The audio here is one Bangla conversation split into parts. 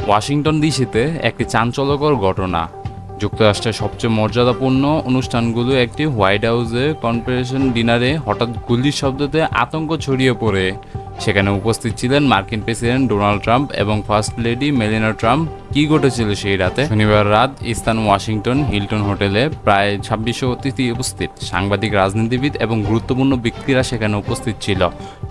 ওয়াশিংটন ডিসিতে একটি চাঞ্চল্যকর ঘটনা। যুক্তরাষ্ট্রের সবচেয়ে মর্যাদাপূর্ণ অনুষ্ঠানগুলো একটি হোয়াইট হাউসে কনফারেন্স ডিনারে হঠাৎ গুলির শব্দতে আতঙ্ক ছড়িয়ে পড়ে। সেখানে উপস্থিত ছিলেন মার্কিন প্রেসিডেন্ট ডোনাল্ড ট্রাম্প এবং ফার্স্ট লেডি মেলানিয়া ট্রাম্প। কি ঘটেছিল সেই রাতে? শনিবার রাত স্থান ওয়াশিংটন হিলটন হোটেলে প্রায় 2600 অতিথি উপস্থিত, সাংবাদিক, রাজনীতিবিদ এবং গুরুত্বপূর্ণ ব্যক্তিরা সেখানে উপস্থিত ছিল।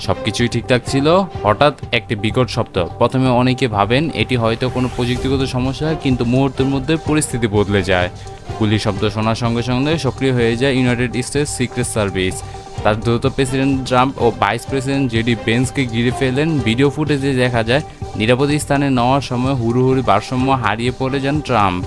সবকিছুই ঠিকঠাক ছিল। হঠাৎ একটি বিকট শব্দ। প্রথমে অনেকে ভাবেন এটি হয়তো কোনো প্রযুক্তিগত সমস্যা, কিন্তু মুহূর্তের মধ্যে পরিস্থিতি বদলে যায়। গুলির শব্দ শোনার সঙ্গে সঙ্গে সক্রিয় হয়ে যায় ইউনাইটেড স্টেটস সিক্রেট সার্ভিস। তার দ্রুত প্রেসিডেন্ট ট্রাম্প ও ভাইস প্রেসিডেন্ট জেডি বেন্সকে ঘিরে ফেলেন। ভিডিও ফুটেজে দেখা যায় নিরাপদ স্থানে নেওয়ার সময় হুড়োহুড়ি ভারসাম্য হারিয়ে পড়ে যান ট্রাম্প।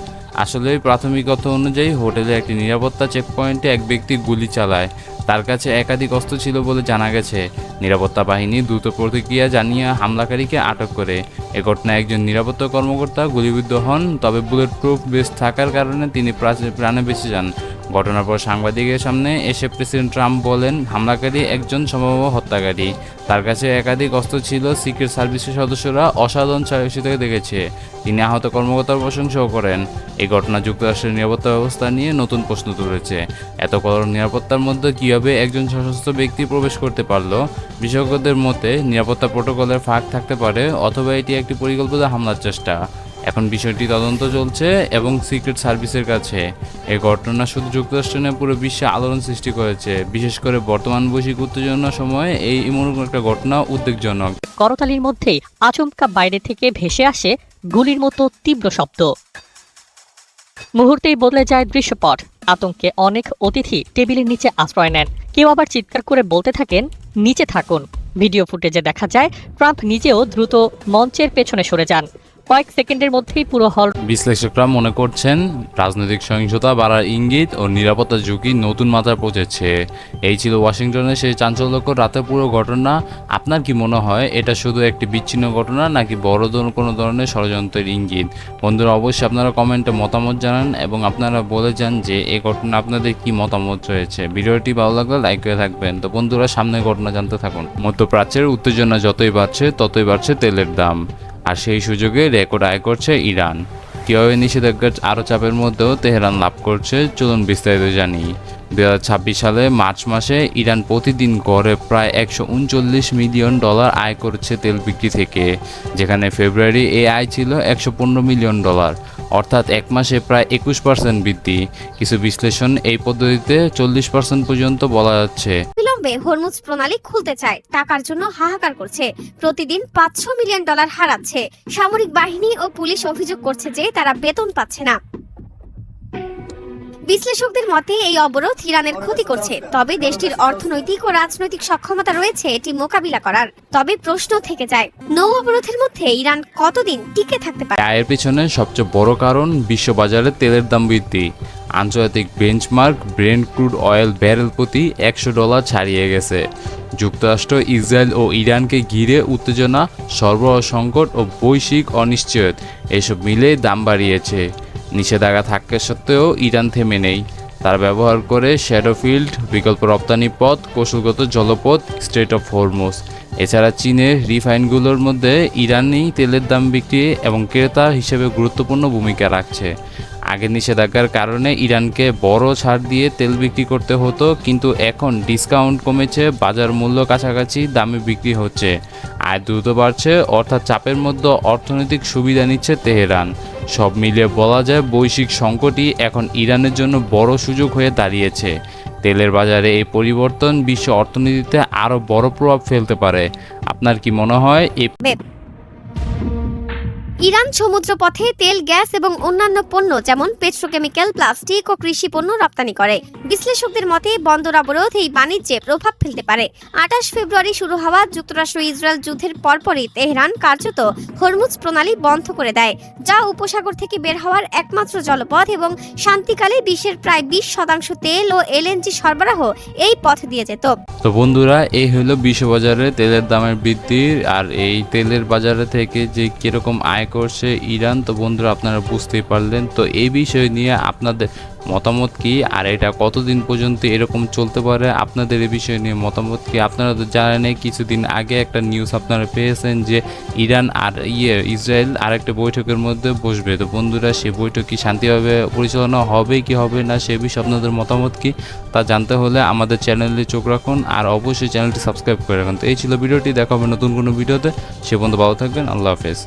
আসলে প্রাথমিক তথ্য অনুযায়ী হোটেলে একটি নিরাপত্তা চেকপয়েন্টে এক ব্যক্তি গুলি চালায়। তার কাছে একাধিক অস্ত্র ছিল বলে জানা গেছে। নিরাপত্তা বাহিনী দ্রুত প্রতিক্রিয়া জানিয়ে হামলাকারীকে আটক করে। এ ঘটনায় একজন নিরাপত্তা কর্মকর্তা গুলিবিদ্ধ হন, তবে বুলেট প্রুফ ভেস্ট থাকার কারণে তিনি প্রাণে বেঁচে যান। ঘটনার পর সাংবাদিকের সামনে এসে প্রেসিডেন্ট ট্রাম্প বলেন, হামলাকারী একজন সম্ভাব্য হত্যাকারী। তার কাছে একাধিক অস্ত্র ছিল। সিক্রেট সার্ভিসের সদস্যরা অসাধারণ সাহসিকতা দেখেছে। তিনি আহত কর্মকর্তার প্রশংসাও করেন। এই ঘটনা যুক্তরাষ্ট্রের নিরাপত্তা ব্যবস্থা নিয়ে নতুন প্রশ্ন তুলেছে। এত কড়া নিরাপত্তার মধ্যে কীভাবে একজন সশস্ত্র ব্যক্তি প্রবেশ করতে পারল? বিশেষজ্ঞদের মতে নিরাপত্তা প্রোটোকলের ফাঁক থাকতে পারে, অথবা এটি একটি পরিকল্পিত হামলার চেষ্টা। এখন বিষয়টি তদন্ত চলছে এবং সিক্রেট সার্ভিসের কাছে। এই ঘটনা শুধু যুক্তরাষ্ট্র নয়, পুরো বিশ্বে আলোড়ন সৃষ্টি করেছে। বিশেষ করে বর্তমান বৈশ্বিক উত্তেজনার সময় এই এমন একটা ঘটনা উদ্বেগজনক। করতালির মধ্যেই আচমকা বাইরে থেকে ভেসে আসে গুলির মতো তীব্র শব্দ। মুহূর্তেই বদলে যায় দৃশ্যপট। আতঙ্কে অনেক অতিথি টেবিলের নিচে আশ্রয় নেন। কেউ আবার চিৎকার করে বলতে থাকেন, নিচে থাকুন। ভিডিও ফুটেজে দেখা যায় ট্রাম্প নিজেও দ্রুত মঞ্চের পেছনে সরে যান। কয়েক সেকেন্ডের মধ্যেই পুরো হল। বিশ্লেষকরা মনে করছেন রাজনৈতিক সহিংসতা বাড়ার ইঙ্গিত ও নিরাপত্তা ঝুঁকি নতুন মাত্রা পৌঁছেছে। এই ছিল ওয়াশিংটনের সেই চাঞ্চল্যকর রাতের পুরো ঘটনা। আপনার কি মনে হয় এটা শুধু একটি বিচ্ছিন্ন ঘটনা, নাকি বড় কোনো ধরনের ষড়যন্ত্রের ইঙ্গিত? বন্ধুরা, অবশ্যই আপনারা কমেন্টে মতামত জানান এবং আপনারা বলে যান যে এই ঘটনা আপনাদের কি মতামত রয়েছে। ভিডিওটি ভালো লাগলে লাইক করে থাকবেন। তো বন্ধুরা, সামনের ঘটনা জানতে থাকুন। মধ্যপ্রাচ্যের উত্তেজনা যতই বাড়ছে ততই বাড়ছে তেলের দাম, আর সেই সুযোগে রেকর্ড আয় করছে ইরান। কীভাবে নিষেধাজ্ঞার আরও চাপের মধ্যেও তেহরান লাভ করছে, চলুন বিস্তারিত জানি। 2026 সালে মার্চ মাসে ইরান প্রতিদিন গড়ে প্রায় $139 মিলিয়ন আয় করেছে তেল বিক্রি থেকে, যেখানে ফেব্রুয়ারি এই আয় ছিল $115 মিলিয়ন, অর্থাৎ এক মাসে প্রায় 21% বৃদ্ধি। কিছু বিশ্লেষণ এই পদ্ধতিতে 40% পর্যন্ত বলা যাচ্ছে। বিলম্বে হরমুজ প্রণালী খুলতে চায়, টাকার জন্য হাহাকার করছে, প্রতিদিন $500 মিলিয়ন হারাচ্ছে। সামরিক বাহিনী ও পুলিশ অভিযোগ করছে যে তারা বেতন পাচ্ছে না। বিশ্লেষকদের মতে এই অবরোধ ইরানের ক্ষতি করছে, তবে দেশটির অর্থনৈতিক ও রাজনৈতিক সক্ষমতা রয়েছে এটি মোকাবিলা করার। তবে প্রশ্ন থেকে যায়, নৌ অবরোধের মধ্যে ইরান কতদিন টিকে থাকতে পারে? আয়ের পিছনে সবচেয়ে বড় কারণ বিশ্ববাজারে তেলের দাম বৃদ্ধি। আন্তর্জাতিক বেঞ্চমার্ক ব্রেন্ট ক্রুড অয়েল ব্যারেল প্রতি $100 ছাড়িয়ে গেছে। যুক্তরাষ্ট্র, ইসরায়েল ও ইরানকে ঘিরে উত্তেজনা, সরবরাহ সংকট ও বৈশ্বিক অনিশ্চয়তা এসব মিলে দাম বাড়িয়েছে। নিষেধাজ্ঞা থাকা সত্ত্বেও ইরান থেমে নেই। তারা ব্যবহার করে শ্যাডোফিল্ড, বিকল্প রপ্তানি পথ, কৌশলগত জলপথ, স্ট্রেট অফ হরমুজ। এছাড়া চীনের রিফাইনগুলোর মধ্যে ইরানি তেলের দাম বিক্রি এবং ক্রেতা হিসেবে গুরুত্বপূর্ণ ভূমিকা রাখছে। আগের নিষেধাজ্ঞার কারণে ইরানকে বড় ছাড় দিয়ে তেল বিক্রি করতে হতো, কিন্তু এখন ডিসকাউন্ট কমেছে, বাজার মূল্য কাছাকাছি দামে বিক্রি হচ্ছে। আয় দ্রুত বাড়ছে, অর্থাৎ চাপের মধ্যে অর্থনৈতিক সুবিধা নিচ্ছে তেহরান। সব মিলিয়ে বলা যায় বৈশ্বিক সংকটই এখন ইরানের জন্য বড় সুযোগ হয়ে দাঁড়িয়েছে। তেলের বাজারে এই পরিবর্তন বিশ্ব অর্থনীতিতে আরও বড় প্রভাব ফেলতে পারে। আপনার কি মনে হয়? ইরান সমুদ্রপথে তেল, গ্যাস এবং অন্যান্য পণ্য যেমন পেট্রোকেমিক্যাল, প্লাস্টিক ও কৃষি পণ্য রপ্তানি করে। বিশ্লেষকদের মতে বন্দর অবরোধ এই বাণিজ্যে প্রভাব ফেলতে পারে। 28 ফেব্রুয়ারি শুরু হওয়া যুক্তরাষ্ট্র ইসরায়েল যুদ্ধের পরপরই তেহরান কার্যত হরমুজ প্রণালী বন্ধ করে দেয়, যা উপসাগর থেকে বের হওয়ার একমাত্র জলপথ, এবং শান্তিকালে বিশ্বের প্রায় 20% তেল ও এলএনজি সরবরাহ এই পথ দিয়ে যেত। তো বন্ধুরা, এই হলো বিশ্ববাজারে তেলের দামের বৃদ্ধি, আর এই তেলের বাজারে থেকে যে কিরকম আয় করছে ইরান। তো বন্ধুরা আপনারা বুঝতেই পারলেন। তো এই বিষয় নিয়ে আপনাদের মতামত কি, আর এটা কতদিন পর্যন্ত এরকম চলতে পারে, আপনাদের এই বিষয় নিয়ে মতামত কি? আপনারা তো জানেন কিছুদিন আগে একটা নিউজ আপনারা পেয়েছেন যে ইরান আর ইসরায়েল আরেকটা বৈঠকের মধ্যে বসবে। তো বন্ধুরা সেই বৈঠক কি শান্তিভাবে পরিচালনা হবে কি হবে না, সে বিষয়ে আপনাদের মতামত কি তা জানতে হলে আমাদের চ্যানেলে চোখ রাখুন, আর অবশ্যই চ্যানেলটি সাবস্ক্রাইব করে রাখুন। তো এই ছিল ভিডিওটি, দেখা হবে নতুন কোনো ভিডিওতে। সে পর্যন্ত ভালো থাকবেন, আল্লাহ হাফেজ।